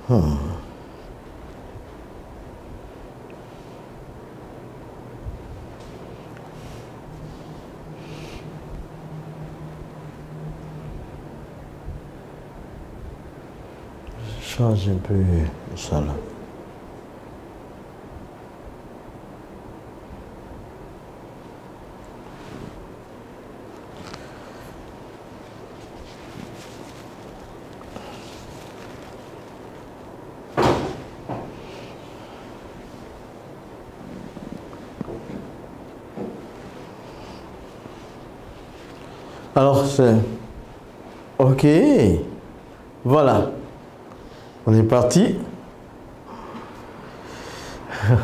Change un peu ça là. Alors c'est ok, voilà, on est parti. Ça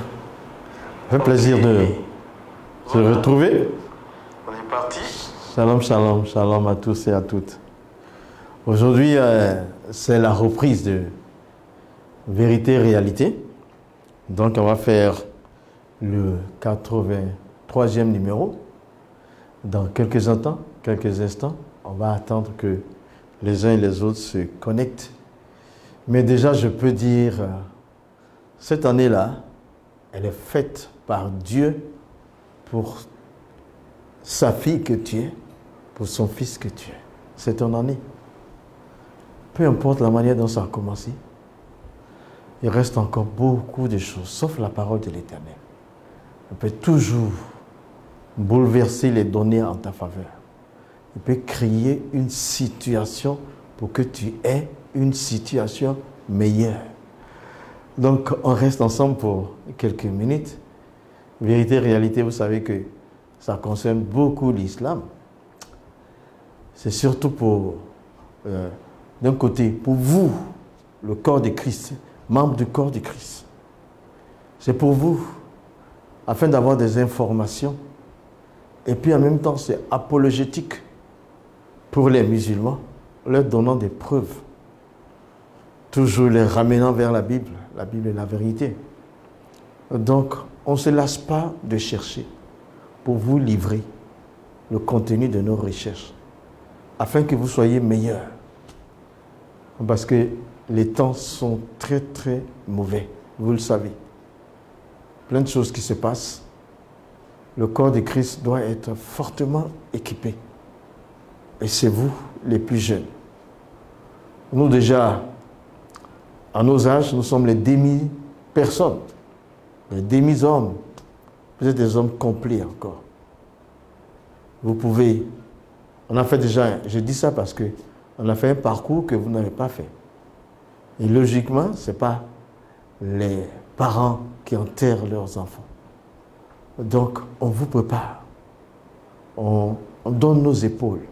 fait plaisir de se retrouver. On est parti. Shalom, shalom, shalom à tous et à toutes. Aujourd'hui, c'est la reprise de Vérité, Réalité. Donc, on va faire le 83e numéro. Dans quelques instants, on va attendre que les uns et les autres se connectent. Mais déjà, je peux dire, cette année-là, elle est faite par Dieu pour sa fille que tu es, pour son fils que tu es. C'est ton année. Peu importe la manière dont ça a commencé, il reste encore beaucoup de choses, sauf la parole de l'Éternel. On peut toujours bouleverser les données en ta faveur. Il peut créer une situation pour que tu aies une situation meilleure. Donc, on reste ensemble pour quelques minutes. Vérité, réalité, vous savez que ça concerne beaucoup l'islam. C'est surtout pour, d'un côté, pour vous, le corps de Christ, membre du corps de Christ. C'est pour vous, afin d'avoir des informations. Et puis en même temps, c'est apologétique pour les musulmans, leur donnant des preuves. Toujours les ramenant vers la Bible est la vérité. Donc, on ne se lasse pas de chercher pour vous livrer le contenu de nos recherches, afin que vous soyez meilleurs. Parce que les temps sont très très mauvais, vous le savez. Plein de choses qui se passent. Le corps de Christ doit être fortement équipé. Et c'est vous, les plus jeunes. Nous déjà, à nos âges, nous sommes les demi-personnes, les demi-hommes. Vous êtes des hommes complets encore. Vous pouvez, on a fait déjà, je dis ça parce que on a fait un parcours que vous n'avez pas fait. Et logiquement, ce n'est pas les parents qui enterrent leurs enfants. Donc, on vous prépare. On donne nos épaules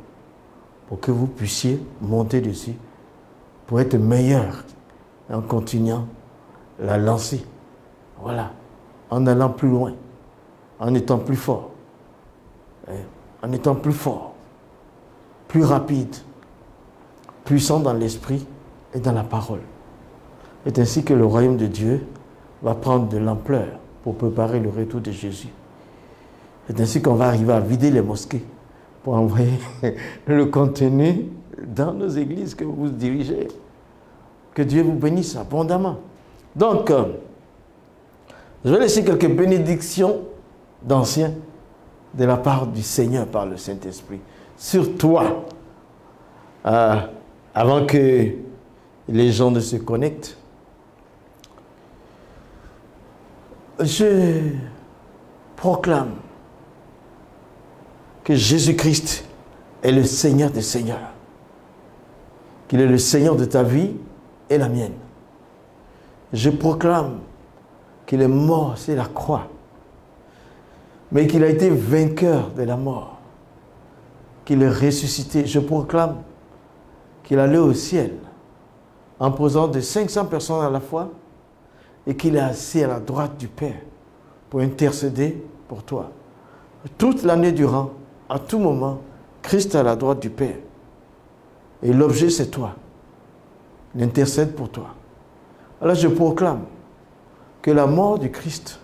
pour que vous puissiez monter dessus, pour être meilleur en continuant la lancée. Voilà. En allant plus loin, en étant plus fort, en étant plus fort, plus rapide, puissant dans l'esprit et dans la parole. C'est ainsi que le royaume de Dieu va prendre de l'ampleur pour préparer le retour de Jésus. C'est ainsi qu'on va arriver à vider les mosquées pour envoyer le contenu dans nos églises que vous dirigez. Que Dieu vous bénisse abondamment. Donc, je vais laisser quelques bénédictions d'anciens de la part du Seigneur par le Saint-Esprit sur toi. Avant que les gens ne se connectent, je proclame que Jésus-Christ est le Seigneur des Seigneurs, qu'il est le Seigneur de ta vie et la mienne. Je proclame qu'il est mort sur la croix, mais qu'il a été vainqueur de la mort, qu'il est ressuscité. Je proclame qu'il allait au ciel en posant de 500 personnes à la fois et qu'il est assis à la droite du Père pour intercéder pour toi. Toute l'année durant, à tout moment, Christ est à la droite du Père. Et l'objet, c'est toi. Il intercède pour toi. Alors je proclame que la mort du Christ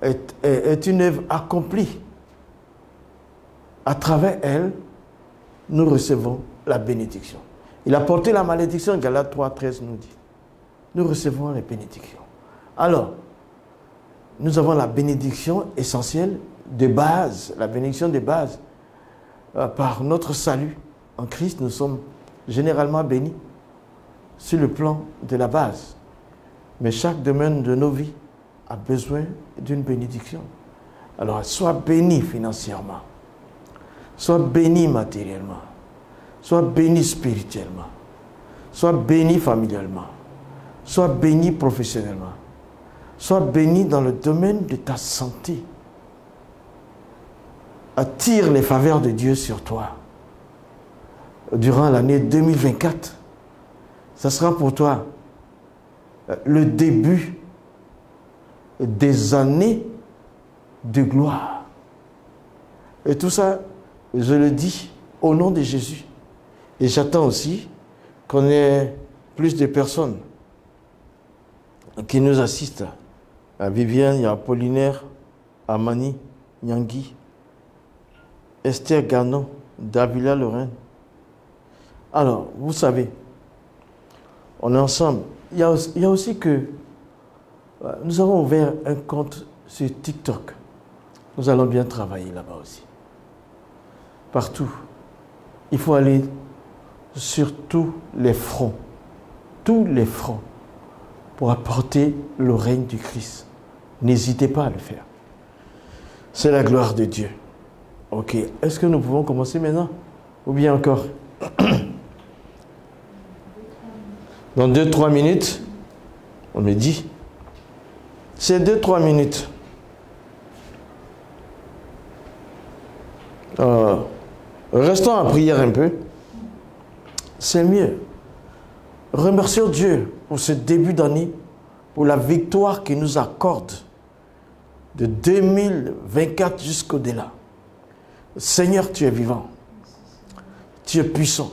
est une œuvre accomplie. À travers elle, nous recevons la bénédiction. Il a porté la malédiction, Galates 3, 13 nous dit. nous recevons les bénédictions. Alors, nous avons la bénédiction essentielle de base, la bénédiction de base. Par notre salut en Christ, nous sommes généralement bénis sur le plan de la base. Mais chaque domaine de nos vies a besoin d'une bénédiction. Alors, sois béni financièrement, sois béni matériellement, sois béni spirituellement, sois béni familialement, sois béni professionnellement, sois béni dans le domaine de ta santé. Attire les faveurs de Dieu sur toi. Durant l'année 2024, ça sera pour toi le début des années de gloire. Et tout ça, je le dis au nom de Jésus. Et j'attends aussi qu'on ait plus de personnes qui nous assistent. À Viviane, il y a Apollinaire, Amani, Nyangui, Esther Ganon, Davila Lorraine. Alors, vous savez, on est ensemble. Il y a aussi que nous avons ouvert un compte sur TikTok. Nous allons bien travailler là-bas aussi. Partout. Il faut aller sur tous les fronts, pour apporter le règne du Christ. N'hésitez pas à le faire. C'est la gloire de Dieu. Ok, est-ce que nous pouvons commencer maintenant? Ou bien encore? Dans 2-3 minutes, on me dit, c'est 2-3 minutes. Restons à prier un peu. C'est mieux. Remercions Dieu pour ce début d'année, pour la victoire qu'il nous accorde de 2024 jusqu'au-delà. Seigneur, tu es vivant. Tu es puissant.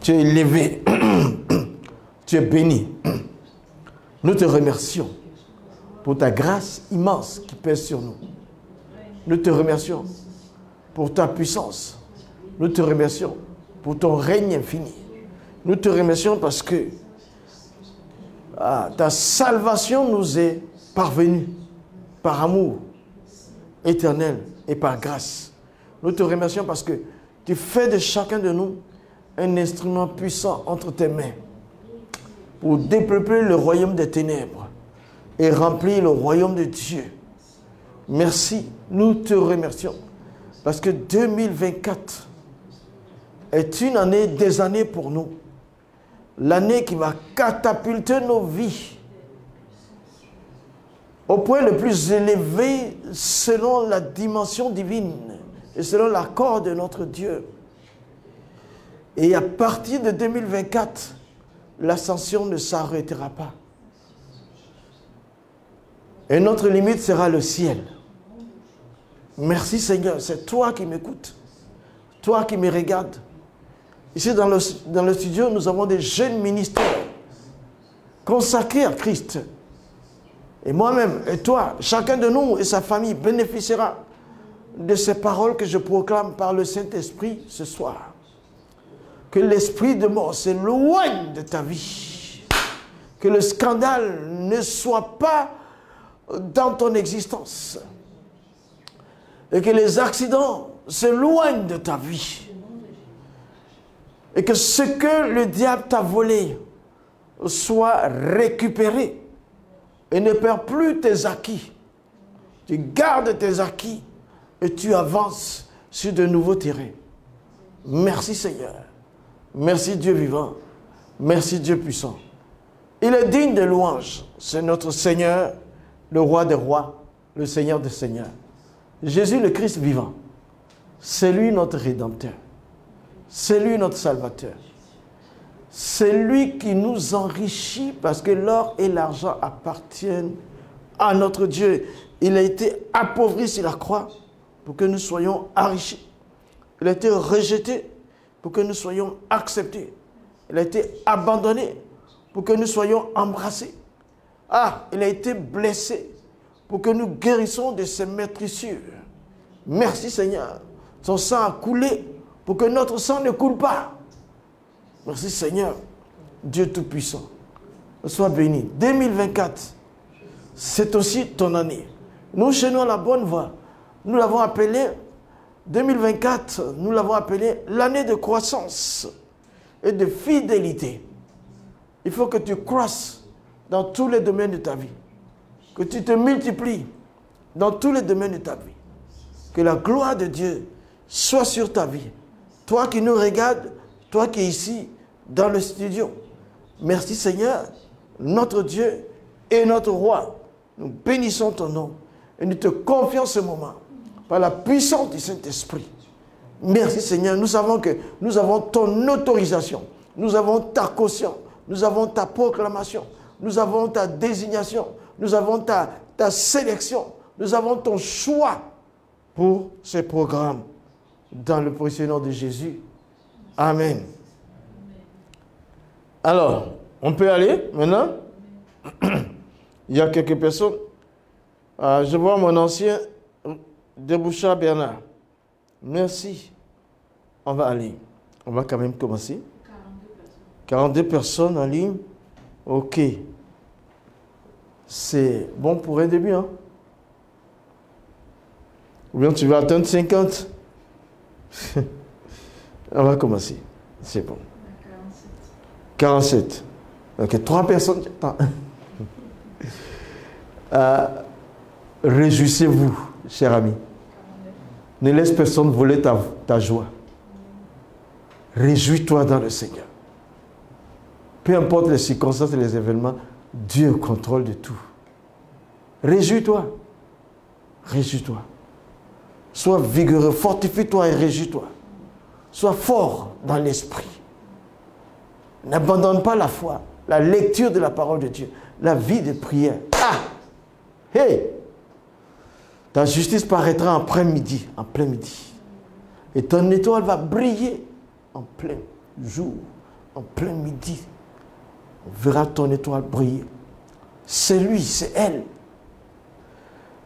Tu es élevé. Tu es béni. Nous te remercions pour ta grâce immense qui pèse sur nous. Nous te remercions pour ta puissance. Nous te remercions pour ton règne infini. Nous te remercions parce que ta salvation nous est parvenue par amour éternel et par grâce. Nous te remercions parce que tu fais de chacun de nous un instrument puissant entre tes mains pour dépeupler le royaume des ténèbres et remplir le royaume de Dieu. Merci, nous te remercions parce que 2024 est une année des années pour nous. L'année qui va catapulter nos vies au point le plus élevé selon la dimension divine et selon l'accord de notre Dieu. Et à partir de 2024, l'ascension ne s'arrêtera pas. Et notre limite sera le ciel. Merci Seigneur, c'est toi qui m'écoutes, toi qui me regardes. Ici dans le studio, nous avons des jeunes ministères consacrés à Christ. Et moi-même, et toi, chacun de nous et sa famille bénéficiera de ces paroles que je proclame par le Saint-Esprit ce soir. Que l'esprit de mort s'éloigne de ta vie. Que le scandale ne soit pas dans ton existence. Et que les accidents s'éloignent de ta vie. Et que ce que le diable t'a volé soit récupéré. Et ne perds plus tes acquis. Tu gardes tes acquis et tu avances sur de nouveaux terrains. Merci Seigneur. Merci Dieu vivant. Merci Dieu puissant. Il est digne de louange. C'est notre Seigneur, le roi des rois, le Seigneur des seigneurs. Jésus le Christ vivant. C'est lui notre Rédempteur. C'est lui notre Salvateur. C'est lui qui nous enrichit parce que l'or et l'argent appartiennent à notre Dieu. Il a été appauvri sur la croix pour que nous soyons enrichis. Il a été rejeté pour que nous soyons acceptés. Il a été abandonné pour que nous soyons embrassés. Il a été blessé pour que nous guérissions de ses meurtrissures. Merci Seigneur. Son sang a coulé pour que notre sang ne coule pas. Merci Seigneur, Dieu Tout-Puissant. sois béni. 2024, c'est aussi ton année. Nous, chez nous, à la Bonne Voie, nous l'avons appelé 2024, nous l'avons appelé l'année de croissance et de fidélité. Il faut que tu croisses dans tous les domaines de ta vie. Que tu te multiplies dans tous les domaines de ta vie. Que la gloire de Dieu soit sur ta vie. Toi qui nous regardes, toi qui es ici dans le studio. Merci Seigneur, notre Dieu et notre Roi. Nous bénissons ton nom et nous te confions ce moment par la puissance du Saint-Esprit. Merci Seigneur, nous savons que nous avons ton autorisation, nous avons ta caution, nous avons ta proclamation, nous avons ta désignation, nous avons ta sélection, nous avons ton choix pour ce programme. Dans le précieux nom de Jésus. Amen. Alors, on peut aller maintenant. Il y a quelques personnes. Je vois mon ancien Deboucha Bernard. Merci. On va aller. On va quand même commencer. 42 personnes en ligne. Ok. C'est bon pour un début, hein? Ou bien tu vas atteindre 50. On va commencer. C'est bon. 47. Ok, 3 personnes. Réjouissez-vous, cher ami. Ne laisse personne voler ta joie. Réjouis-toi dans le Seigneur. Peu importe les circonstances et les événements, Dieu contrôle de tout. Réjouis-toi. Réjouis-toi. Sois vigoureux, fortifie-toi et réjouis-toi. Sois fort dans l'esprit. N'abandonne pas la foi, la lecture de la parole de Dieu, la vie de prière. Ah! Hey! Ta justice paraîtra en plein midi, Et ton étoile va briller en plein jour, en plein midi. On verra ton étoile briller. C'est lui, c'est elle.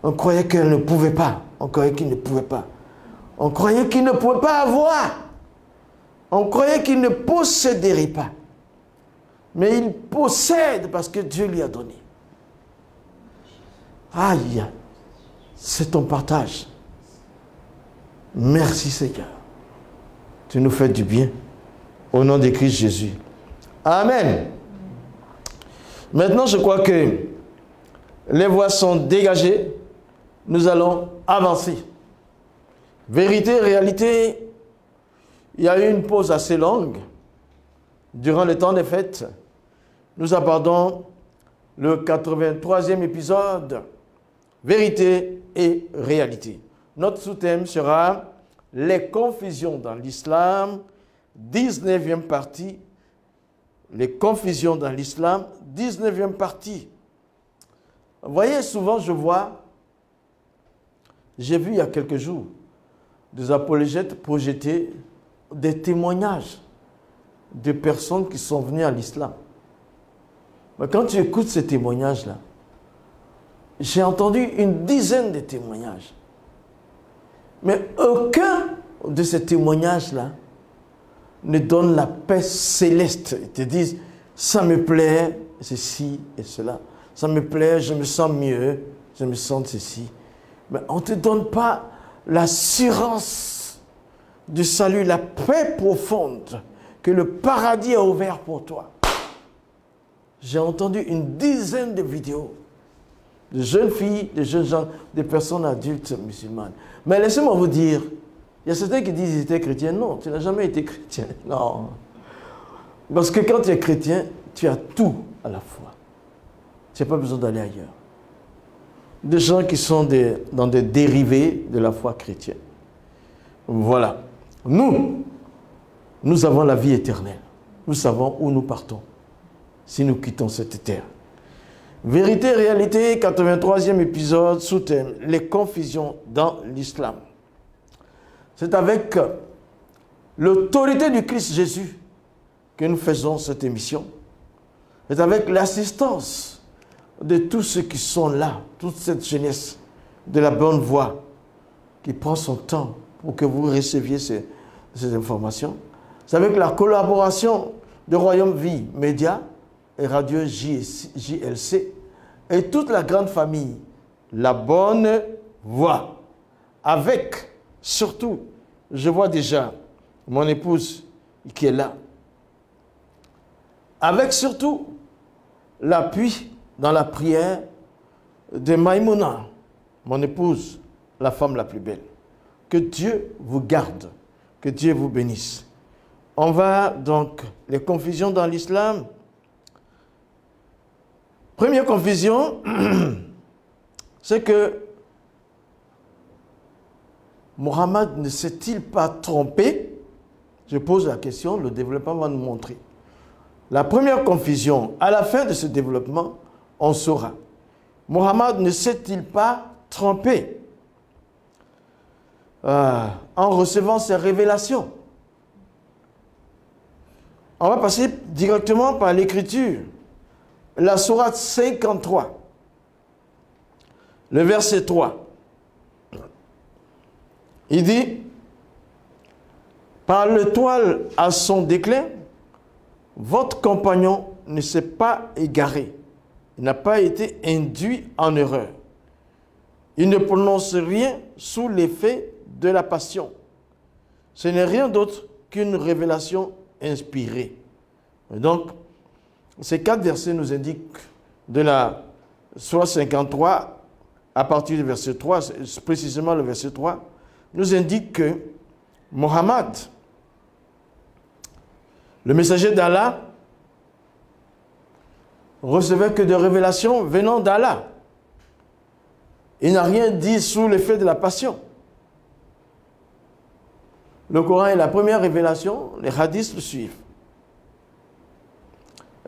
On croyait qu'elle ne pouvait pas. On croyait qu'il ne pouvait pas. On croyait qu'il ne pouvait pas avoir. On croyait qu'il ne posséderait pas. Mais il possède parce que Dieu lui a donné. Aïe, c'est ton partage. Merci Seigneur. Tu nous fais du bien. Au nom de Christ Jésus. Amen. Maintenant, je crois que les voix sont dégagées. Nous allons avancer. Vérité, réalité, il y a eu une pause assez longue. Durant le temps des fêtes, nous abordons le 83e épisode, Vérité et réalité. Notre sous-thème sera les confusions dans l'islam, 19e partie. Les confusions dans l'islam, 19e partie. Vous voyez, souvent j'ai vu il y a quelques jours, des apologètes projeter des témoignages de personnes qui sont venues à l'islam. Mais quand tu écoutes ces témoignages-là, j'ai entendu une dizaine de témoignages. Mais aucun de ces témoignages-là ne donne la paix céleste. Ils te disent, ça me plaît, ceci et cela. Ça me plaît, je me sens mieux, je me sens ceci. Mais on ne te donne pas l'assurance du salut, la paix profonde que le paradis a ouvert pour toi. J'ai entendu une dizaine de vidéos de jeunes filles, de jeunes gens, de personnes adultes musulmanes. Mais laissez-moi vous dire, il y a certains qui disent qu'ils étaient chrétiens. Non, tu n'as jamais été chrétien. Non. Parce que quand tu es chrétien, tu as tout à la fois. Tu n'as pas besoin d'aller ailleurs. Des gens qui sont dans des dérivés de la foi chrétienne. Voilà. Nous avons la vie éternelle. Nous savons où nous partons si nous quittons cette terre. Vérité, réalité, 83e épisode, sous-thème, les confusions dans l'islam. C'est avec l'autorité du Christ Jésus que nous faisons cette émission. C'est avec l'assistance de tous ceux qui sont là, toute cette jeunesse de la bonne voie qui prend son temps pour que vous receviez ces informations. C'est avec la collaboration de Royaume Vie Média et Radio JLC et toute la grande famille, la bonne voix. Avec, surtout, je vois déjà mon épouse qui est là. Avec surtout l'appui dans la prière de Maïmouna, mon épouse, la femme la plus belle. Que Dieu vous garde, que Dieu vous bénisse. On va donc, les confusions dans l'islam. Première confusion, c'est que Mohammed ne s'est-il pas trompé? Je pose la question, le développement va nous montrer. La première confusion, à la fin de ce développement, on saura. Mohammed ne s'est-il pas trompé en recevant ces révélations? On va passer directement par l'écriture. La sourate 53, le verset 3. Il dit, par l'étoile à son déclin, votre compagnon ne s'est pas égaré, il n'a pas été induit en erreur. Il ne prononce rien sous l'effet de la passion. Ce n'est rien d'autre qu'une révélation inspirée. Et donc, ces 4 versets nous indiquent de la sourate 53, à partir du verset 3, précisément le verset 3, nous indique que Mohammed, le messager d'Allah, recevait que des révélations venant d'Allah. Il n'a rien dit sous l'effet de la passion. Le Coran est la première révélation, les hadiths le suivent.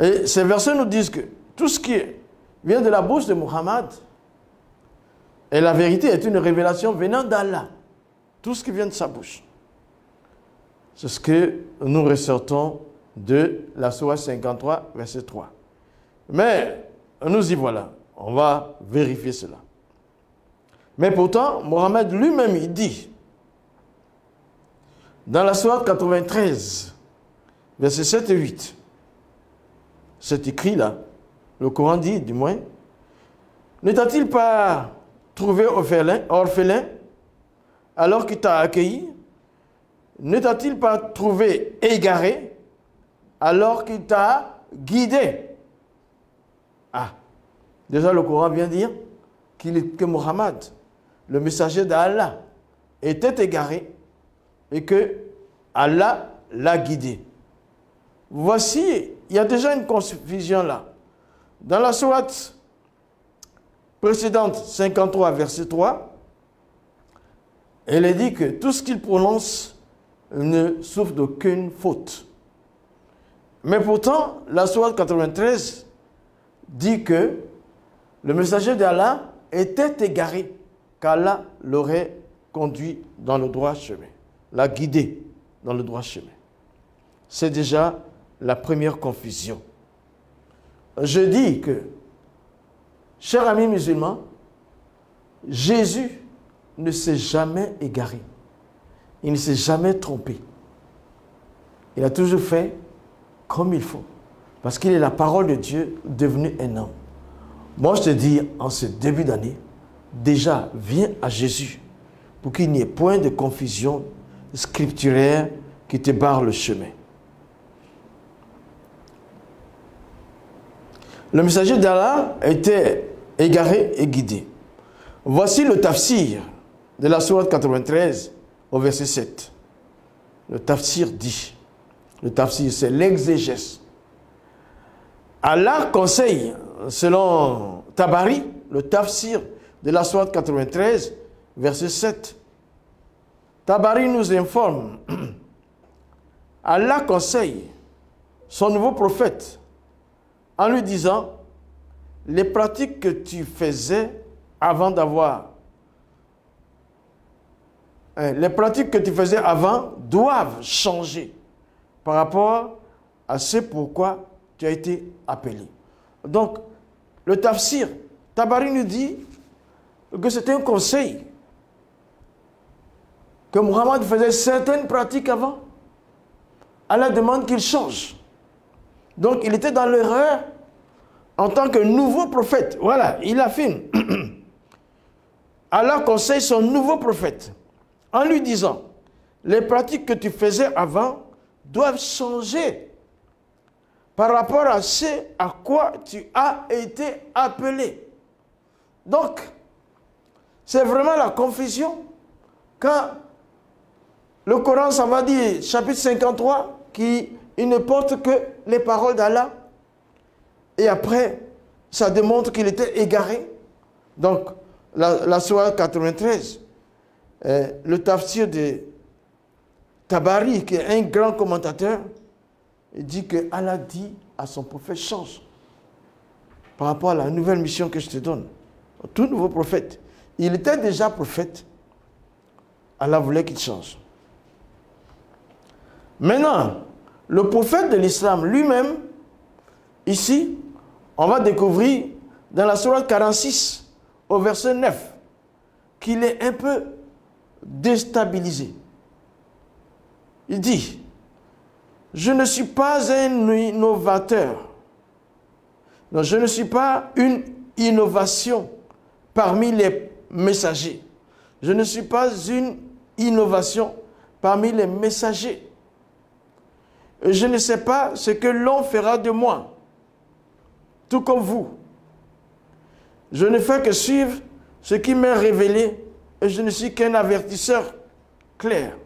Et ces versets nous disent que tout ce qui vient de la bouche de Mohammed, et la vérité est une révélation venant d'Allah. Tout ce qui vient de sa bouche. C'est ce que nous ressortons de la sourate 53, verset 3. Mais nous y voilà. On va vérifier cela. Mais pourtant, Mohammed lui-même, il dit, dans la sourate 93, versets 7 et 8, c'est écrit là, le Coran dit, du moins, ne t'a-t-il pas trouvé orphelin alors qu'il t'a accueilli? Ne t'a-t-il pas trouvé égaré alors qu'il t'a guidé? Ah, déjà le Coran vient dire que Mohammed, le messager d'Allah, était égaré et que Allah l'a guidé. Voici, il y a déjà une confusion là. Dans la sourate précédente, 53, verset 3, elle est dit que tout ce qu'il prononce ne souffre d'aucune faute. Mais pourtant, la sourate 93 dit que le messager d'Allah était égaré, qu'Allah l'aurait conduit dans le droit chemin, l'a guidé dans le droit chemin. C'est déjà la première confusion. Je dis que, chers amis musulmans, Jésus ne s'est jamais égaré. Il ne s'est jamais trompé. Il a toujours fait comme il faut. Parce qu'il est la parole de Dieu devenue un homme. Moi, je te dis, en ce début d'année, déjà, viens à Jésus pour qu'il n'y ait point de confusion scripturaire qui te barre le chemin. Le messager d'Allah était égaré et guidé. Voici le tafsir de la sourate 93 au verset 7. Le tafsir dit, le tafsir c'est l'exégèse. Allah conseille, selon Tabari, le tafsir de la sourate 93, verset 7. Tabari nous informe, Allah conseille son nouveau prophète en lui disant, les pratiques que tu faisais avant d'avoir, les pratiques que tu faisais avant doivent changer par rapport à ce pourquoi tu as été appelé. Donc, le tafsir, Tabari nous dit que c'était un conseil, que Mohammed faisait certaines pratiques avant. Allah demande qu'il change. Donc, il était dans l'erreur en tant que nouveau prophète. Voilà, il affirme. Allah conseille son nouveau prophète en lui disant, les pratiques que tu faisais avant doivent changer par rapport à ce à quoi tu as été appelé. Donc, c'est vraiment la confusion quand le Coran, ça va dire, chapitre 53, il ne porte que les paroles d'Allah. Et après, ça démontre qu'il était égaré. Donc, la sourate 93, le tafsir de Tabari, qui est un grand commentateur, il dit que Allah dit à son prophète, change par rapport à la nouvelle mission que je te donne. Tout nouveau prophète. Il était déjà prophète. Allah voulait qu'il change. Maintenant, le prophète de l'islam lui-même, ici, on va découvrir dans la sourate 46, au verset 9, qu'il est un peu déstabilisé. Il dit, je ne suis pas un innovateur. Non, je ne suis pas une innovation parmi les messagers. Je ne suis pas une innovation parmi les messagers. Je ne sais pas ce que l'on fera de moi, tout comme vous. Je ne fais que suivre ce qui m'est révélé et je ne suis qu'un avertisseur clair.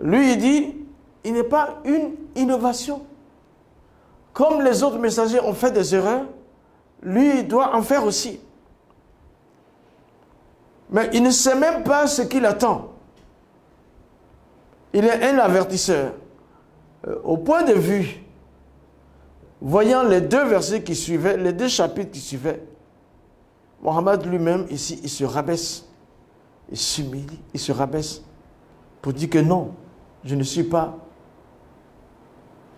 Lui, il dit, il n'est pas une innovation. Comme les autres messagers ont fait des erreurs, lui, il doit en faire aussi. Mais il ne sait même pas ce qu'il attend. Il est un avertisseur. Au point de vue, voyant les deux versets qui suivaient, les deux chapitres qui suivaient, Mohammed lui-même, ici, il se rabaisse. Il s'humilie, il se rabaisse pour dire que non, je ne suis pas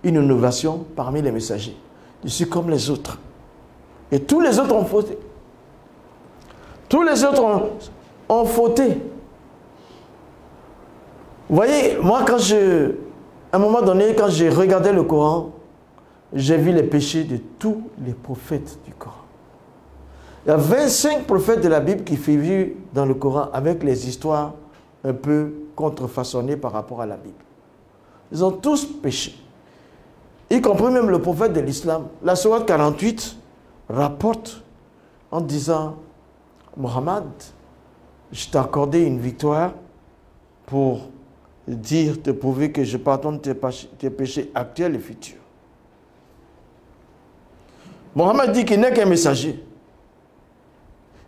une innovation parmi les messagers. Je suis comme les autres. Et tous les autres ont fauté. Tous les autres ont fauté. Vous voyez, moi, à un moment donné, quand j'ai regardé le Coran, j'ai vu les péchés de tous les prophètes du Coran. Il y a 25 prophètes de la Bible qui figurent dans le Coran avec les histoires un peu contrefaçonnées par rapport à la Bible. Ils ont tous péché. Y compris même le prophète de l'islam. La sourate 48 rapporte en disant, Mohammed, je t'ai accordé une victoire pour te prouver que je pardonne tes péchés actuels et futurs. Mohammed dit qu'il n'est qu'un messager.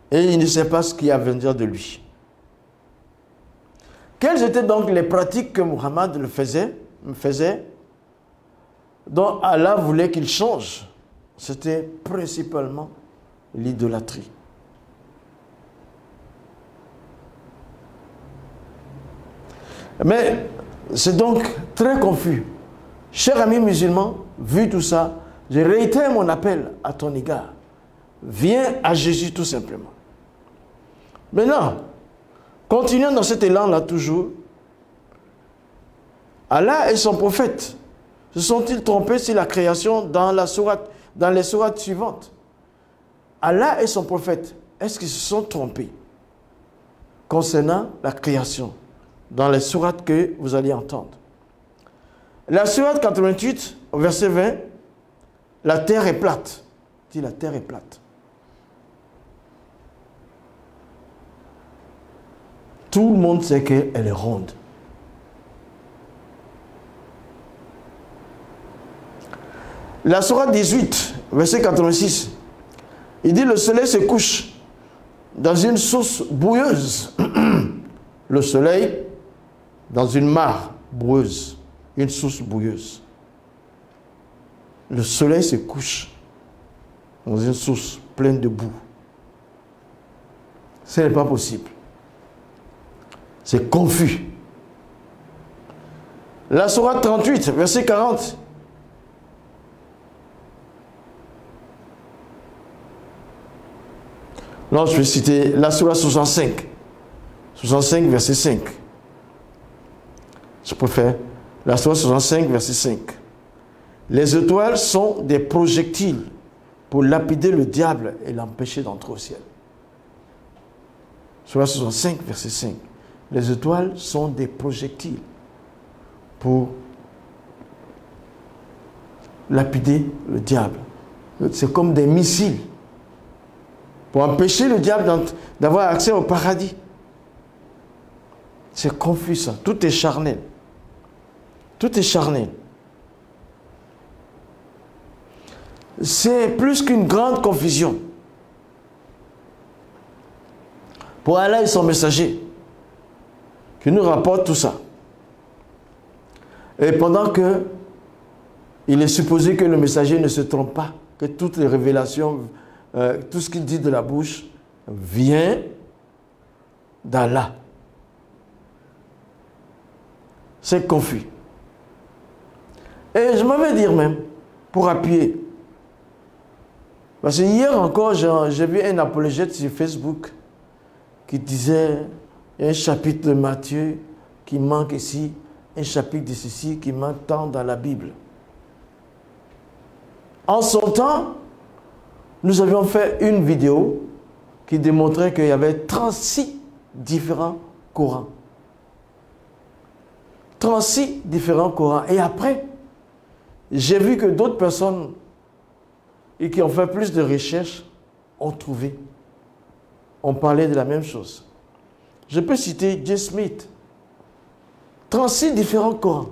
Et il ne sait pas ce qu'il y a à venir de lui. Quelles étaient donc les pratiques que Mohammed faisait, dont Allah voulait qu'il change? C'était principalement l'idolâtrie. Mais c'est donc très confus. Cher ami musulman, vu tout ça, je réitère mon appel à ton égard. Viens à Jésus tout simplement. Maintenant, continuons dans cet élan-là toujours. Allah et son prophète se sont-ils trompés sur la création dans les sourates suivantes? Allah et son prophète, est-ce qu'ils se sont trompés concernant la création dans les sourates que vous allez entendre? La sourate 88, au verset 20, la terre est plate. Dit la terre est plate. Tout le monde sait qu'elle est ronde. La sourate 18, verset 86, il dit le soleil se couche dans une source boueuse. Le soleil dans une mare boueuse, une source boueuse. Le soleil se couche dans une source pleine de boue. Ce n'est pas possible. C'est confus. La sourate 38, verset 40. Non, je vais citer la sourate 65. 65, verset 5. Je préfère la sourate 65, verset 5. Les étoiles sont des projectiles pour lapider le diable et l'empêcher d'entrer au ciel. Surah 65, verset 5. Les étoiles sont des projectiles pour lapider le diable. C'est comme des missiles pour empêcher le diable d'avoir accès au paradis. C'est confus ça. Tout est charnel. Tout est charnel. C'est plus qu'une grande confusion. Pour Allah et son messager, qui nous rapporte tout ça. Et pendant que il est supposé que le messager ne se trompe pas, que toutes les révélations, tout ce qu'il dit de la bouche vient d'Allah. C'est confus. Et je m'avais dire même, pour appuyer, parce que hier encore, j'ai vu un apologète sur Facebook qui disait, il y a un chapitre de Matthieu qui manque ici, un chapitre de ceci qui manque tant dans la Bible. En son temps, nous avions fait une vidéo qui démontrait qu'il y avait 36 différents Corans. 36 différents Corans. Et après, j'ai vu que d'autres personnes et qui ont fait plus de recherches ont trouvé. On parlait de la même chose. Je peux citer J. Smith. 36 différents Corans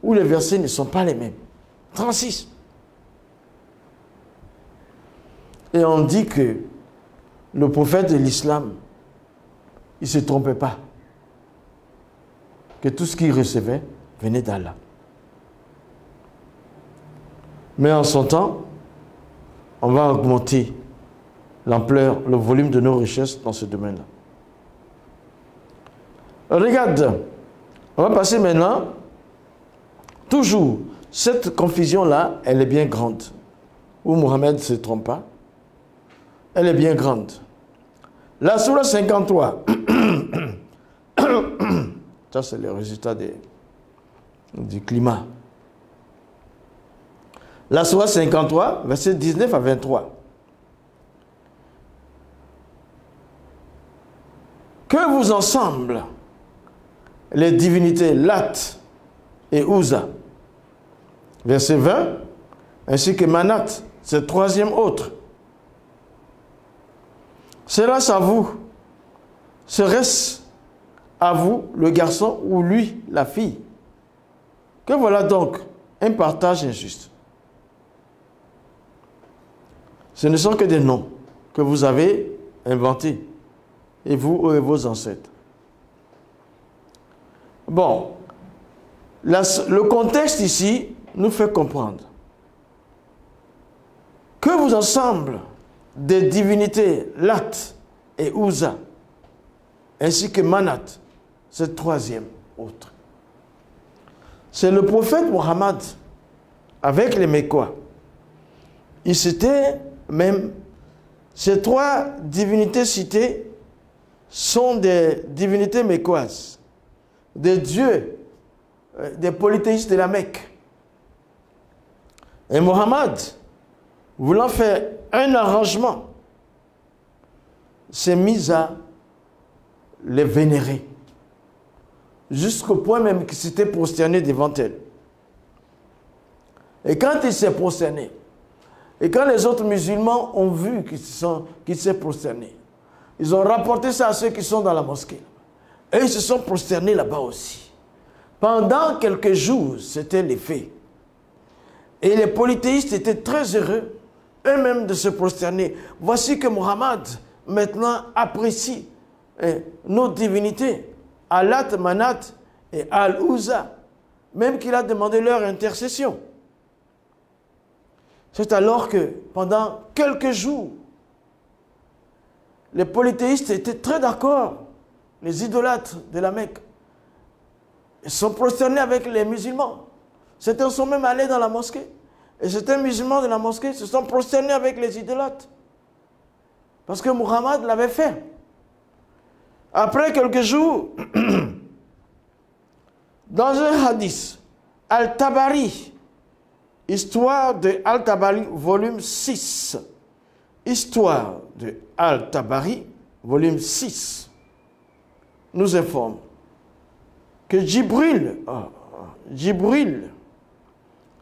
où les versets ne sont pas les mêmes. 36. Et on dit que le prophète de l'islam, il ne se trompait pas. Que tout ce qu'il recevait venait d'Allah. Mais en son temps, on va augmenter l'ampleur, le volume de nos recherches dans ce domaine-là. Regarde, on va passer maintenant, toujours, cette confusion-là, elle est bien grande. Où Mohammed ne se trompe pas, elle est bien grande. La Sourate 53, ça c'est le résultat du climat. La Sourate 53, versets 19 à 23. Que vous ensemble les divinités Lat et Uzza, verset 20, ainsi que Manat, ce troisième autre. Serait-ce à vous, serait-ce à vous le garçon ou lui la fille? Que voilà donc un partage injuste. Ce ne sont que des noms que vous avez inventés, et vous et vos ancêtres. Bon, le contexte ici nous fait comprendre que vous ensemble des divinités Lat et Uzza, ainsi que Manat, ce troisième autre. C'est le prophète Mohammed avec les Mécois. Il citait même, ces trois divinités citées sont des divinités mécoises, des dieux, des polythéistes de la Mecque. Et Mohammed, voulant faire un arrangement, s'est mis à les vénérer, jusqu'au point même qu'il s'était prosterné devant elles. Et quand il s'est prosterné, et quand les autres musulmans ont vu qu'il s'est prosterné, ils ont rapporté ça à ceux qui sont dans la mosquée. Et ils se sont prosternés là-bas aussi. Pendant quelques jours, c'était les faits. Et les polythéistes étaient très heureux, eux-mêmes, de se prosterner. Voici que Mohammed, maintenant, apprécie nos divinités, Alat, Manat et Al-Uzza, même qu'il a demandé leur intercession. C'est alors que, pendant quelques jours, les polythéistes étaient très d'accord, les idolâtres de la Mecque. Ils sont prosternés avec les musulmans. Certains sont même allés dans la mosquée. Et certains musulmans de la mosquée se sont prosternés avec les idolâtres. Parce que Muhammad l'avait fait. Après quelques jours, dans un hadith, Al-Tabari Histoire de Al-Tabari, volume 6. Histoire de Al-Tabari, volume 6, nous informe que Djibril,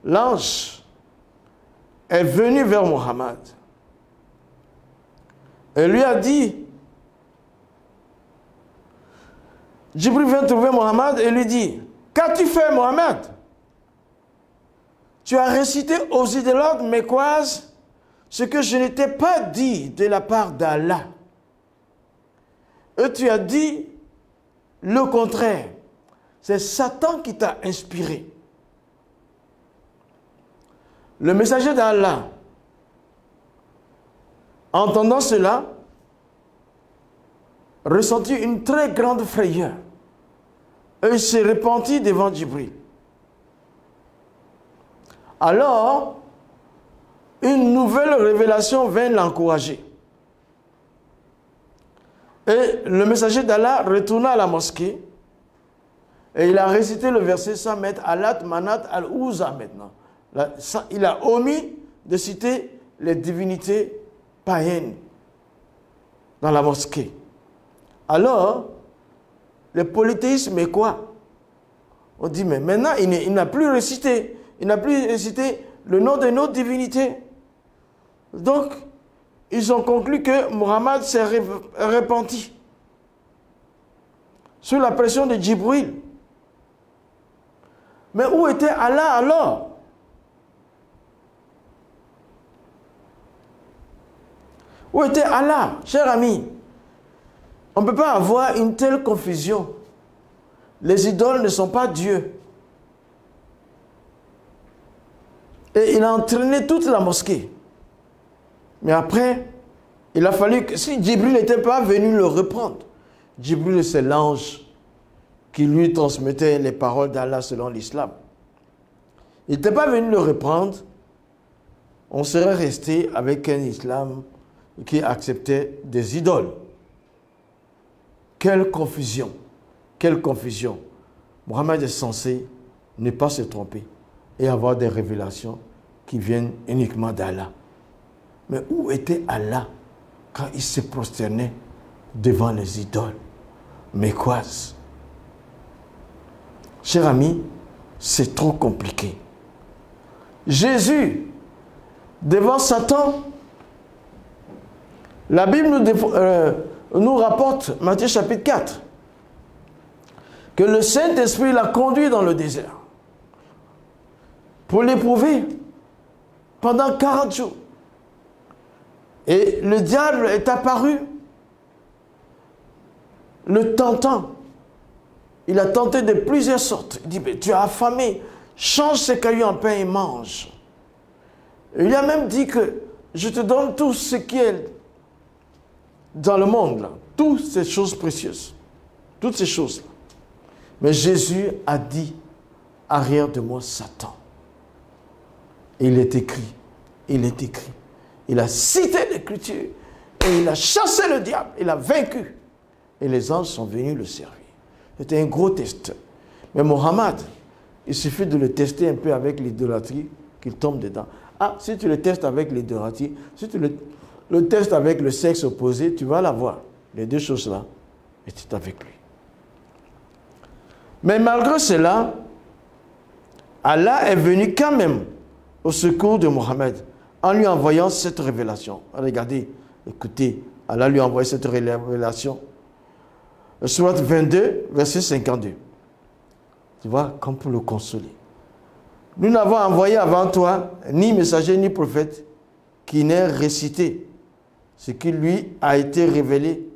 l'ange, est venu vers Mohammed et lui a dit, Djibril vient trouver Mohammed et lui dit, qu'as-tu fait, Mohammed? Tu as récité aux idolâtres mécoises ce que je ne t'ai pas dit de la part d'Allah. Et tu as dit le contraire. C'est Satan qui t'a inspiré. Le messager d'Allah, entendant cela, ressentit une très grande frayeur et se repentit devant Djibril. Alors, une nouvelle révélation vint l'encourager. Et le messager d'Allah retourna à la mosquée et il a récité le verset 100 mètres, Alat Manat Al-Ouza maintenant. Il a omis de citer les divinités païennes dans la mosquée. Alors, le polythéisme est quoi? On dit, mais maintenant, il n'a plus récité. Il n'a plus récité le nom de notre divinité. Donc, ils ont conclu que Mohammed s'est repenti sous la pression de Djibril. Mais où était Allah alors? Où était Allah, cher ami? On ne peut pas avoir une telle confusion. Les idoles ne sont pas Dieu. Et il a entraîné toute la mosquée. Mais après, il a fallu que, si Djibril n'était pas venu le reprendre, Djibril c'est l'ange qui lui transmettait les paroles d'Allah selon l'islam. Il n'était pas venu le reprendre, on serait resté avec un islam qui acceptait des idoles. Quelle confusion! Quelle confusion! Mohammed est censé ne pas se tromper et avoir des révélations qui viennent uniquement d'Allah. Mais où était Allah quand il se prosternait devant les idoles mécoises? Cher ami, c'est trop compliqué. Jésus, devant Satan, la Bible nous rapporte, Matthieu chapitre 4, que le Saint-Esprit l'a conduit dans le désert pour l'éprouver pendant 40 jours. Et le diable est apparu, le tentant. Il a tenté de plusieurs sortes. Il dit, mais tu as affamé, change ces cailloux en pain et mange. Et il a même dit que je te donne tout ce qui est dans le monde, là, toutes ces choses précieuses, toutes ces choses-là. Mais Jésus a dit, arrière de moi, Satan. Il est écrit, il est écrit. Il a cité l'Écriture et il a chassé le diable, il a vaincu. Et les anges sont venus le servir. C'était un gros test. Mais Mohammed, il suffit de le tester un peu avec l'idolâtrie qu'il tombe dedans. Ah, si tu le testes avec l'idolâtrie, si tu le testes avec le sexe opposé, tu vas l'avoir. Les deux choses-là, et tu es avec lui. Mais malgré cela, Allah est venu quand même au secours de Mohammed en lui envoyant cette révélation. Regardez, écoutez, Allah lui a envoyé cette révélation. Sourate 22, verset 52. Tu vois, comme pour le consoler. Nous n'avons envoyé avant toi ni messager ni prophète qui n'ait récité ce qui lui a été révélé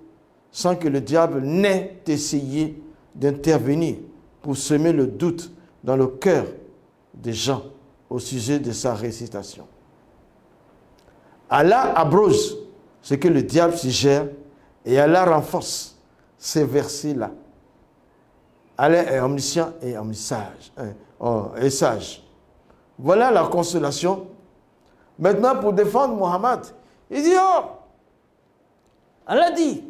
sans que le diable n'ait essayé d'intervenir pour semer le doute dans le cœur des gens au sujet de sa récitation. Allah abroge ce que le diable suggère et Allah renforce ces versets-là. Allah est omniscient et omnisage, et sage. Voilà la consolation. Maintenant, pour défendre Mohammed, il dit, oh, Allah dit,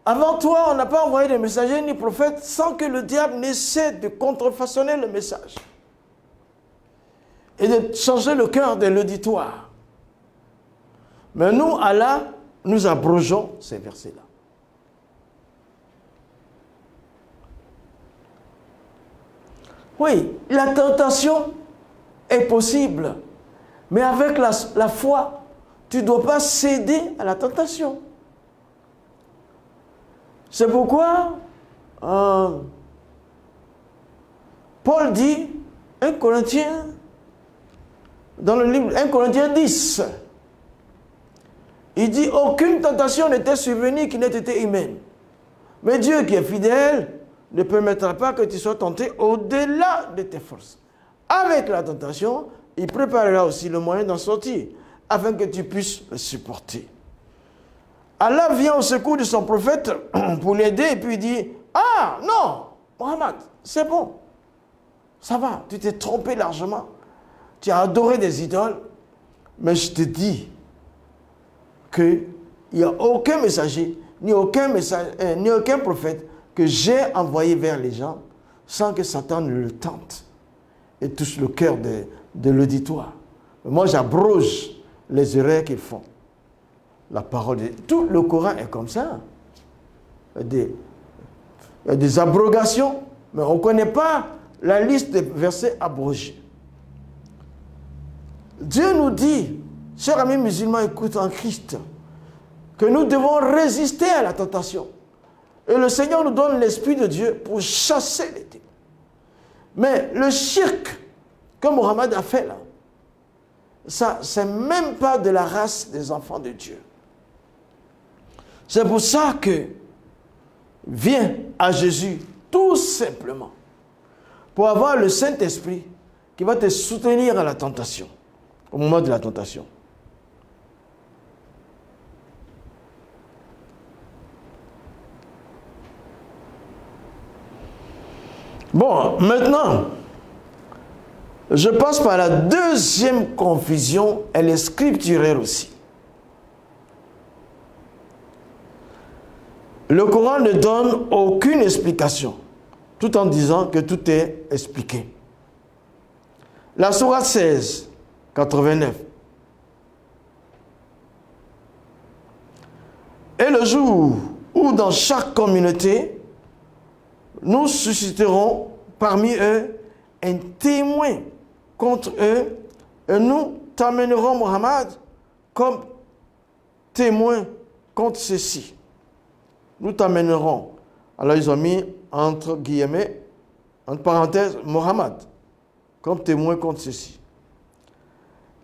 avant toi, on n'a pas envoyé de messagers ni prophètes sans que le diable n'essaie de contrefaçonner le message. et de changer le cœur de l'auditoire. Mais nous, Allah, nous abrogeons ces versets-là. Oui, la tentation est possible, mais avec la foi, tu ne dois pas céder à la tentation. C'est pourquoi Paul dit, 1 Corinthiens, dans le livre 1 Corinthiens 10, il dit, aucune tentation n'était survenue qui n'ait été humaine. Mais Dieu qui est fidèle ne permettra pas que tu sois tenté au-delà de tes forces. Avec la tentation, il préparera aussi le moyen d'en sortir, afin que tu puisses le supporter. Allah vient au secours de son prophète pour l'aider et puis il dit, ah non, Mohammed, c'est bon, ça va, tu t'es trompé largement, tu as adoré des idoles, mais je te dis qu'il n'y a aucun messager, ni aucun prophète que j'ai envoyé vers les gens sans que Satan ne le tente et touche le cœur de l'auditoire. Moi, j'abroge les erreurs qu'ils font. La parole de tout le Coran est comme ça. Il y a des abrogations, mais on ne connaît pas la liste des versets abrogés. Dieu nous dit, chers amis musulmans, écoute en Christ, que nous devons résister à la tentation. Et le Seigneur nous donne l'Esprit de Dieu pour chasser les démons. Mais le shirk que Mohammed a fait là, ça, c'est même pas de la race des enfants de Dieu. C'est pour ça que viens à Jésus tout simplement pour avoir le Saint-Esprit qui va te soutenir à la tentation, au moment de la tentation. Bon, maintenant, je passe par la deuxième confusion, elle est scripturaire aussi. Le Coran ne donne aucune explication, tout en disant que tout est expliqué. La sourate 16, 89. Et le jour où dans chaque communauté, nous susciterons parmi eux un témoin contre eux et nous t'amènerons, Mohammed, comme témoin contre ceux-ci. Nous t'amènerons. Alors ils ont mis entre guillemets, entre parenthèses, Mohammed, comme témoin contre ceux-ci.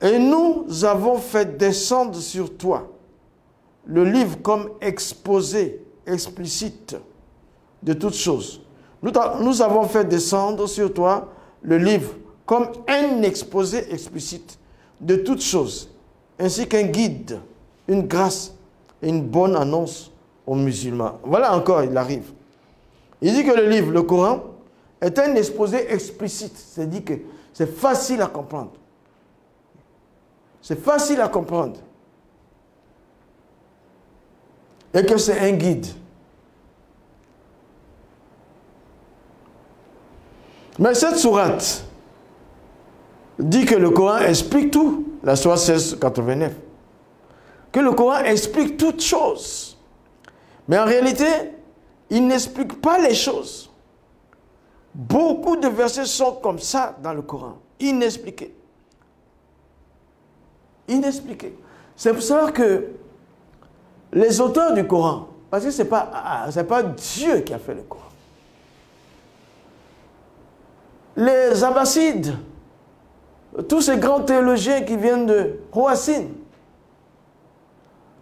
Et nous avons fait descendre sur toi le livre comme exposé explicite de toutes choses. Nous avons fait descendre sur toi le livre comme un exposé explicite de toutes choses, ainsi qu'un guide, une grâce et une bonne annonce aux musulmans. Voilà encore, il arrive. Il dit que le livre, le Coran, est un exposé explicite, c'est-à-dire que c'est facile à comprendre. C'est facile à comprendre. Et que c'est un guide. Mais cette sourate dit que le Coran explique tout, la sourate 16, 89. Que le Coran explique toutes choses. Mais en réalité, il n'explique pas les choses. Beaucoup de versets sont comme ça dans le Coran, inexpliqués. Inexpliqués. C'est pour ça que les auteurs du Coran, parce que ce n'est pas Dieu qui a fait le Coran. Les Abbassides, tous ces grands théologiens qui viennent de Khouassin,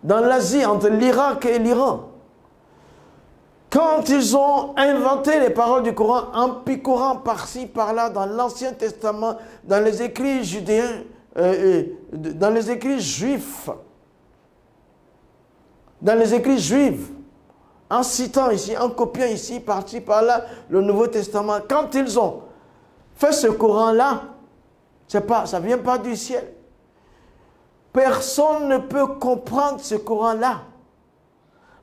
dans l'Asie, entre l'Irak et l'Iran, quand ils ont inventé les paroles du Coran en picorant par-ci, par-là, dans l'Ancien Testament, dans les écrits judéens, dans les écrits juifs, dans les écrits juifs, en citant ici, en copiant ici, par-ci, par-là, le Nouveau Testament, quand ils ont fait ce Coran-là, ça ne vient pas du ciel. Personne ne peut comprendre ce Coran-là.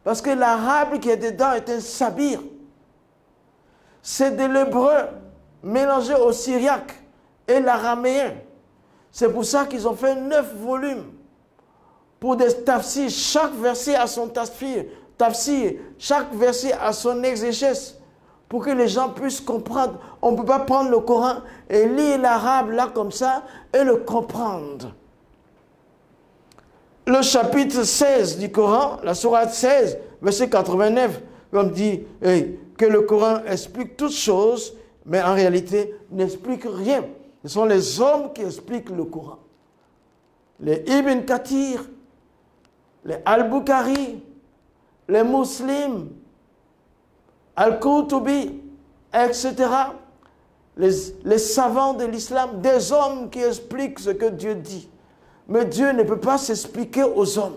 Parce que l'arabe qui est dedans est un sabir. C'est de l'hébreu mélangé au syriaque et l'araméen. C'est pour ça qu'ils ont fait 9 volumes pour des tafsirs. Chaque verset a son tafsir. Chaque verset a son exégèse. Pour que les gens puissent comprendre. On ne peut pas prendre le Coran et lire l'arabe là comme ça et le comprendre. Le chapitre 16 du Coran, la sourate 16, verset 89, comme dit que le Coran explique toutes choses, mais en réalité n'explique rien. Ce sont les hommes qui expliquent le Coran. Les Ibn Kathir, les Al-Bukhari, les Muslims, Al-Qurtubi, etc. Les savants de l'islam, des hommes qui expliquent ce que Dieu dit. Mais Dieu ne peut pas s'expliquer aux hommes.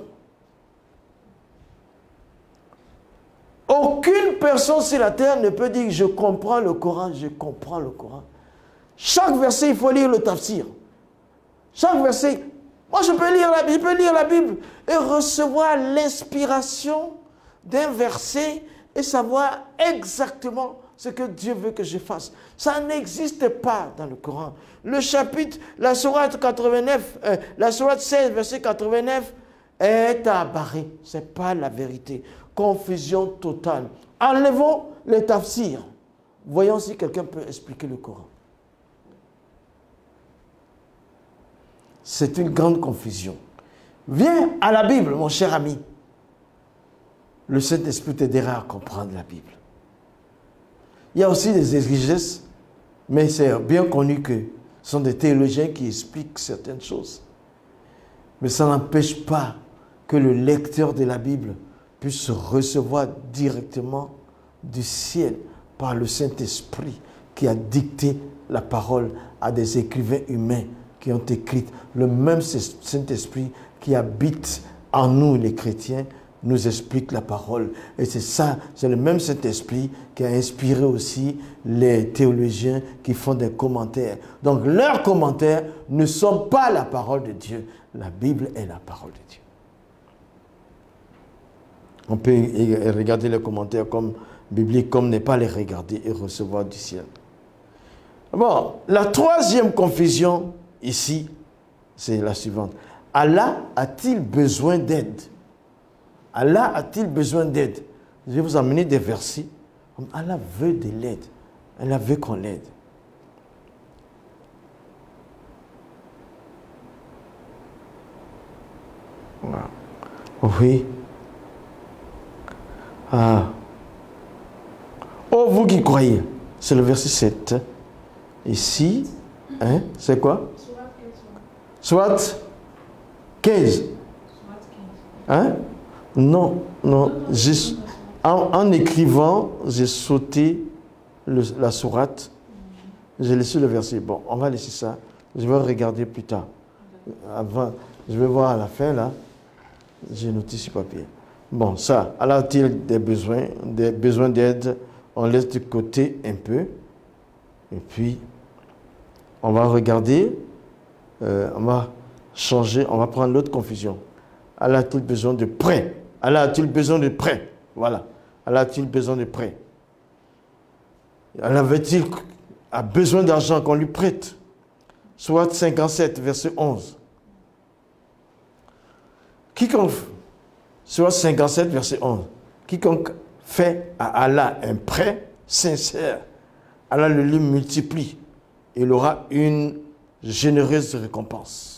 Aucune personne sur la terre ne peut dire « je comprends le Coran, je comprends le Coran ». Chaque verset, il faut lire le tafsir. Chaque verset. Moi, je peux lire la Bible et recevoir l'inspiration d'un verset et savoir exactement ce que Dieu veut que je fasse. Ça n'existe pas dans le Coran. Le chapitre, la sourate 89, la sourate 16, verset 89, est abarré. Ce n'est pas la vérité. Confusion totale. Enlevons les tafsirs. Voyons si quelqu'un peut expliquer le Coran. C'est une grande confusion. Viens à la Bible, mon cher ami. Le Saint-Esprit t'aidera à comprendre la Bible. Il y a aussi des exégèses, mais c'est bien connu que ce sont des théologiens qui expliquent certaines choses. Mais ça n'empêche pas que le lecteur de la Bible puisse recevoir directement du ciel par le Saint-Esprit qui a dicté la parole à des écrivains humains qui ont écrit. Le même Saint-Esprit qui habite en nous, les chrétiens, nous explique la parole. Et c'est ça, c'est le même Saint-Esprit qui a inspiré aussi les théologiens qui font des commentaires. Donc leurs commentaires ne sont pas la parole de Dieu. La Bible est la parole de Dieu. On peut regarder les commentaires comme bibliques, comme ne pas les regarder et recevoir du ciel. Bon, la troisième confusion ici, c'est la suivante. Allah a-t-il besoin d'aide? Allah a-t-il besoin d'aide? Je vais vous amener des versets. Allah veut de l'aide. Allah veut qu'on l'aide. Oui. Ah. Oh, vous qui croyez. C'est le verset 7. Ici, hein, c'est quoi? Soit 15. Hein? Non, non. En écrivant, j'ai sauté la sourate. J'ai laissé le verset. Bon, on va laisser ça. Je vais regarder plus tard. Avant, je vais voir à la fin, là. J'ai noté sur papier. Bon, ça, Allah a-t-il des besoins d'aide? On laisse de côté un peu. Et puis, on va regarder. On va changer. On va prendre l'autre confusion. Allah a-t-il besoin de prêt? Allah a-t-il besoin de prêt? Voilà. Allah a-t-il besoin de prêt? Allah a besoin d'argent qu'on lui prête? Soit 57, verset 11. Quiconque, soit 57, verset 11. Quiconque fait à Allah un prêt sincère, Allah le lui multiplie. Il aura une généreuse récompense.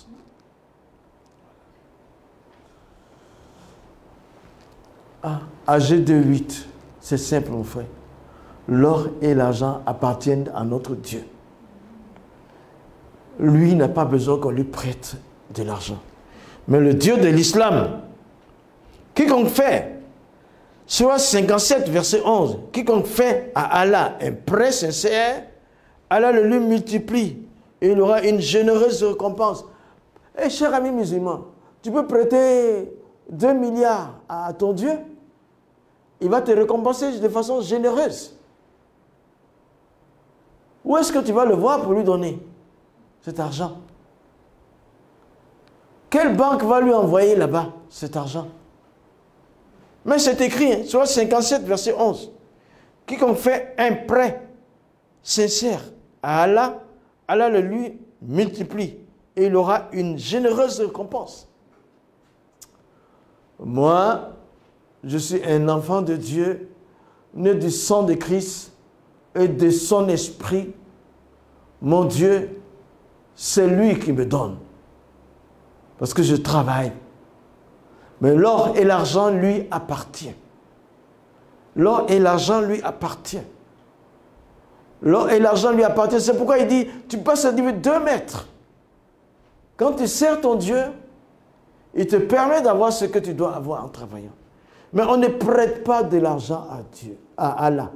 AG 2.8, c'est simple mon frère. L'or et l'argent appartiennent à notre Dieu. Lui n'a pas besoin qu'on lui prête de l'argent. Mais le Dieu de l'islam, quiconque fait, soit 57 verset 11, quiconque fait à Allah un prêt sincère, Allah le lui multiplie et il aura une généreuse récompense. Eh, cher ami musulman, tu peux prêter 2 milliards à ton Dieu, il va te récompenser de façon généreuse. Où est-ce que tu vas le voir pour lui donner cet argent? Quelle banque va lui envoyer là-bas cet argent? Mais c'est écrit, hein, soit 57, verset 11. Quiconque fait un prêt sincère à Allah, Allah le lui multiplie et il aura une généreuse récompense. Moi, je suis un enfant de Dieu, né du sang de Christ et de son esprit. Mon Dieu, c'est lui qui me donne. Parce que je travaille. Mais l'or et l'argent lui appartiennent. L'or et l'argent lui appartiennent. L'or et l'argent lui appartiennent. C'est pourquoi il dit, tu passes à 2 mètres. Quand tu sers ton Dieu, il te permet d'avoir ce que tu dois avoir en travaillant. Mais on ne prête pas de l'argent à Dieu, à Allah,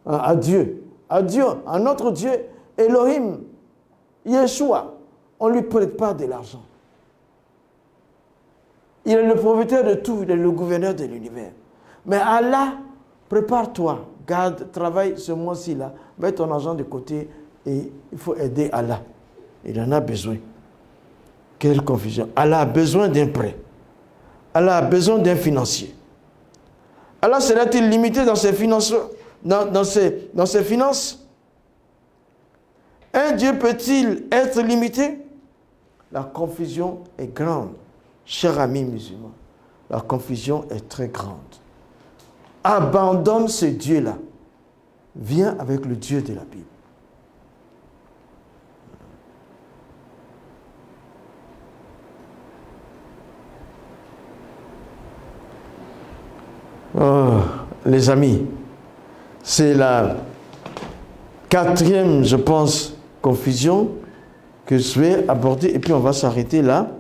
à Dieu, à notre Dieu, Elohim, Yeshua. On ne lui prête pas de l'argent. Il est le propriétaire de tout, il est le gouverneur de l'univers. Mais Allah, prépare-toi, garde, travaille ce mois-ci là, mets ton argent de côté et il faut aider Allah. Il en a besoin. Quelle confusion. Allah a besoin d'un prêt. Allah a besoin d'un financier. Allah sera-t-il limité dans ses finances, dans ses finances? Un Dieu peut-il être limité? La confusion est grande. Chers amis musulmans, la confusion est très grande. Abandonne ce Dieu-là. Viens avec le Dieu de la Bible. Oh, les amis, c'est la 4e, je pense, confusion que je vais aborder et puis on va s'arrêter là.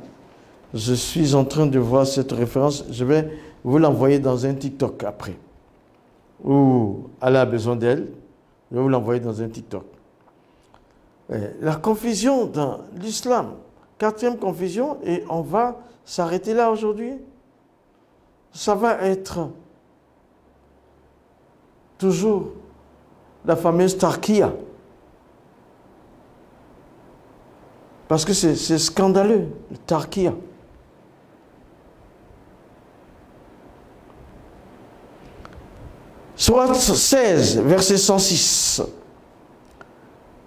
Je suis en train de voir cette référence. Je vais vous l'envoyer dans un TikTok après. Où Allah a besoin d'elle. Je vais vous l'envoyer dans un TikTok. La confusion dans l'islam. 4e confusion. Et on va s'arrêter là aujourd'hui. Ça va être toujours la fameuse Tarkiya. Parce que c'est scandaleux, le Tarkiya. Sourate 16, verset 106.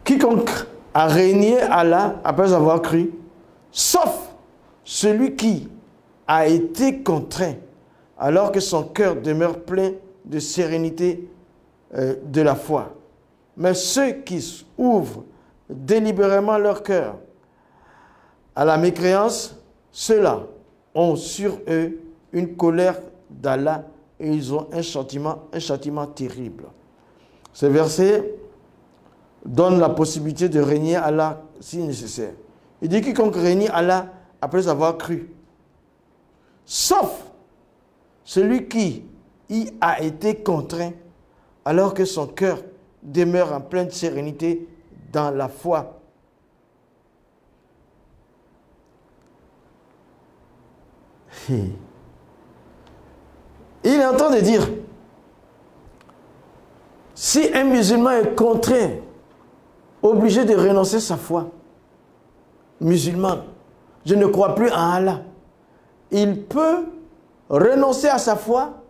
Quiconque a régné Allah après avoir cru, sauf celui qui a été contraint, alors que son cœur demeure plein de sérénité de la foi. Mais ceux qui ouvrent délibérément leur cœur à la mécréance, ceux-là ont sur eux une colère d'Allah et ils ont un châtiment terrible. Ce verset donne la possibilité de régner Allah si nécessaire. Il dit quiconque règne Allah après avoir cru, sauf celui qui y a été contraint alors que son cœur demeure en pleine sérénité dans la foi. Il est en train de dire, si un musulman est contraint, obligé de renoncer à sa foi musulmane, je ne crois plus en Allah, il peut renoncer à sa foi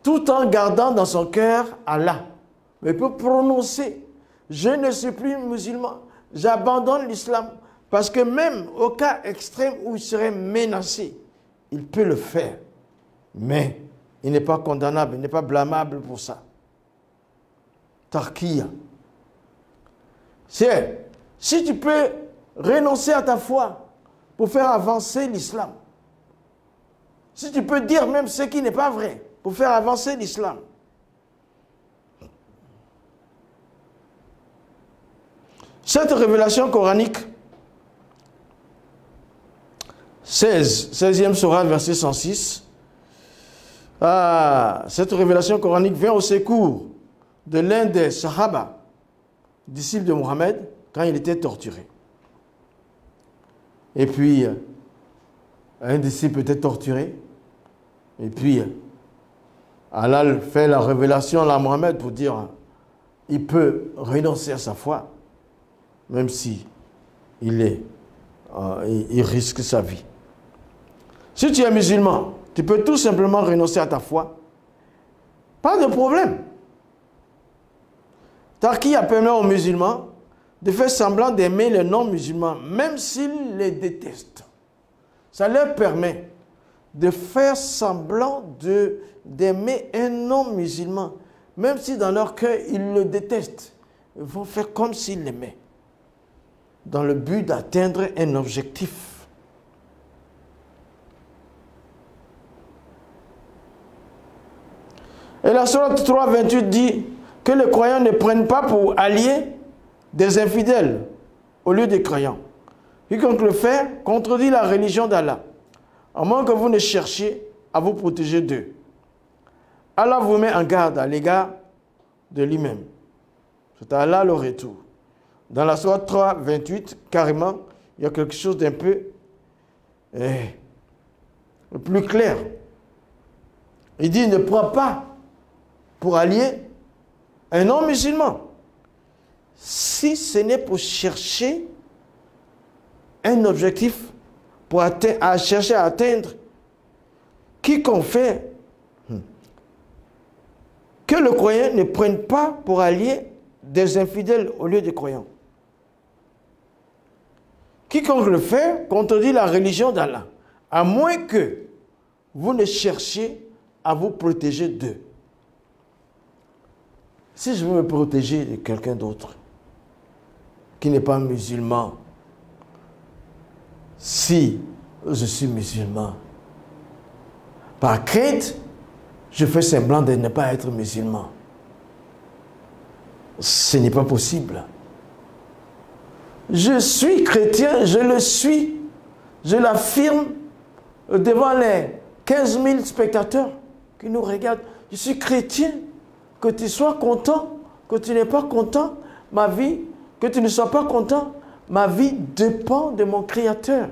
tout en gardant dans son cœur Allah. Mais il peut prononcer, je ne suis plus musulman, j'abandonne l'islam, parce que même au cas extrême où il serait menacé, il peut le faire. Mais il n'est pas condamnable, il n'est pas blâmable pour ça. Tarkiya. Si tu peux renoncer à ta foi pour faire avancer l'islam, si tu peux dire même ce qui n'est pas vrai pour faire avancer l'islam, cette révélation coranique, 16e sourate, verset 106, cette révélation coranique vient au secours de l'un des Sahaba, disciples de Mohammed, quand il était torturé. Et puis, un disciple était torturé. Et puis, Allah fait la révélation à Mohammed pour dire il peut renoncer à sa foi, même si il risque sa vie. Si tu es musulman, tu peux tout simplement renoncer à ta foi. Pas de problème. Tarkiya permet aux musulmans de faire semblant d'aimer les non-musulmans, même s'ils les détestent. Ça leur permet de faire semblant d'aimer un non-musulman, même si dans leur cœur, ils le détestent. Ils vont faire comme s'ils l'aimaient, dans le but d'atteindre un objectif. Et la sourate 3, 28 dit que les croyants ne prennent pas pour alliés des infidèles au lieu des croyants. Quiconque le fait contredit la religion d'Allah, à moins que vous ne cherchiez à vous protéger d'eux. Allah vous met en garde à l'égard de lui-même. C'est à Allah le retour. Dans la sourate 3, 28, carrément, il y a quelque chose d'un peu plus clair. Il dit, ne prends pas pour allié un non-musulman, si ce n'est pour chercher un objectif, pour chercher à atteindre, quiconque fait que le croyant ne prenne pas pour allié des infidèles au lieu des croyants. Quiconque le fait contredit la religion d'Allah, à moins que vous ne cherchiez à vous protéger d'eux. Si je veux me protéger de quelqu'un d'autre qui n'est pas musulman, si je suis musulman, par crainte, je fais semblant de ne pas être musulman. Ce n'est pas possible. Je suis chrétien, je le suis, je l'affirme devant les 15 000 spectateurs qui nous regardent. Je suis chrétien, que tu sois content, que tu n'es pas content, ma vie, que tu ne sois pas content, ma vie dépend de mon Créateur,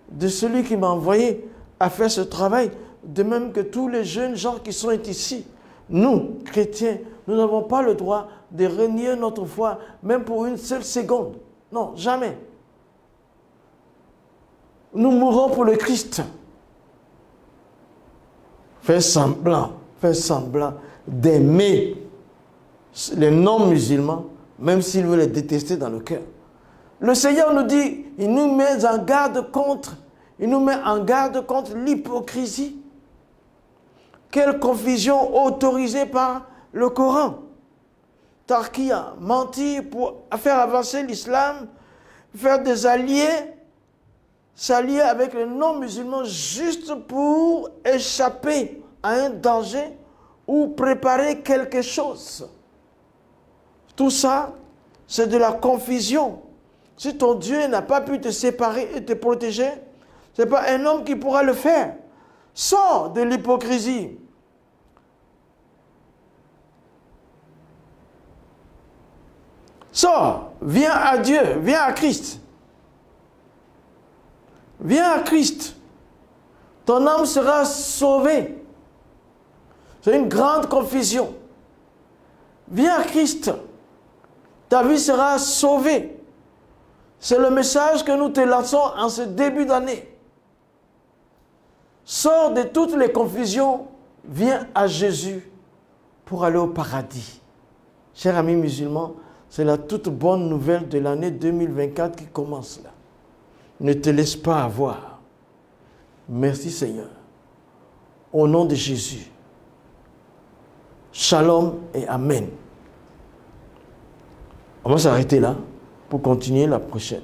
de celui qui m'a envoyé à faire ce travail, de même que tous les jeunes gens qui sont ici. Nous, chrétiens, nous n'avons pas le droit de renier notre foi, même pour une seule seconde. Non, jamais. Nous mourrons pour le Christ. Faire semblant d'aimer les non-musulmans, même s'il veut les détester dans le cœur. Le Seigneur nous dit, il nous met en garde contre l'hypocrisie. Quelle confusion autorisée par le Coran. Tarkia, mentir pour faire avancer l'islam, faire des alliés, s'allier avec les non-musulmans juste pour échapper à un danger ou préparer quelque chose. Tout ça, c'est de la confusion. Si ton Dieu n'a pas pu te séparer et te protéger, ce n'est pas un homme qui pourra le faire. Sors de l'hypocrisie. Sors, viens à Dieu, viens à Christ. Viens à Christ. Ton âme sera sauvée. C'est une grande confusion. Viens à Christ. Ta vie sera sauvée. C'est le message que nous te lançons en ce début d'année. Sors de toutes les confusions. Viens à Jésus pour aller au paradis. Chers amis musulmans, c'est la toute bonne nouvelle de l'année 2024 qui commence là. Ne te laisse pas avoir. Merci Seigneur. Au nom de Jésus. Shalom et Amen. On va s'arrêter là pour continuer la prochaine.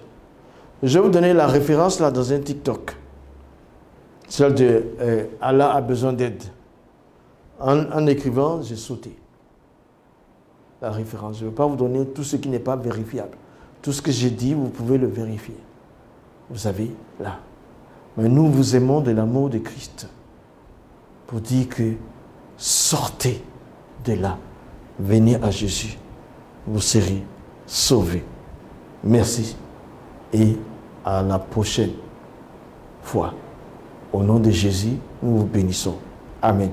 Je vais vous donner la référence là dans un TikTok. Celle de Allah a besoin d'aide. En écrivant, j'ai sauté la référence. Je ne vais pas vous donner tout ce qui n'est pas vérifiable. Tout ce que j'ai dit, vous pouvez le vérifier. Vous savez, là. Mais nous vous aimons de l'amour de Christ pour dire que sortez de là. Venez à Jésus. Vous serez sauvés. Merci. Et à la prochaine fois. Au nom de Jésus, nous vous bénissons. Amen.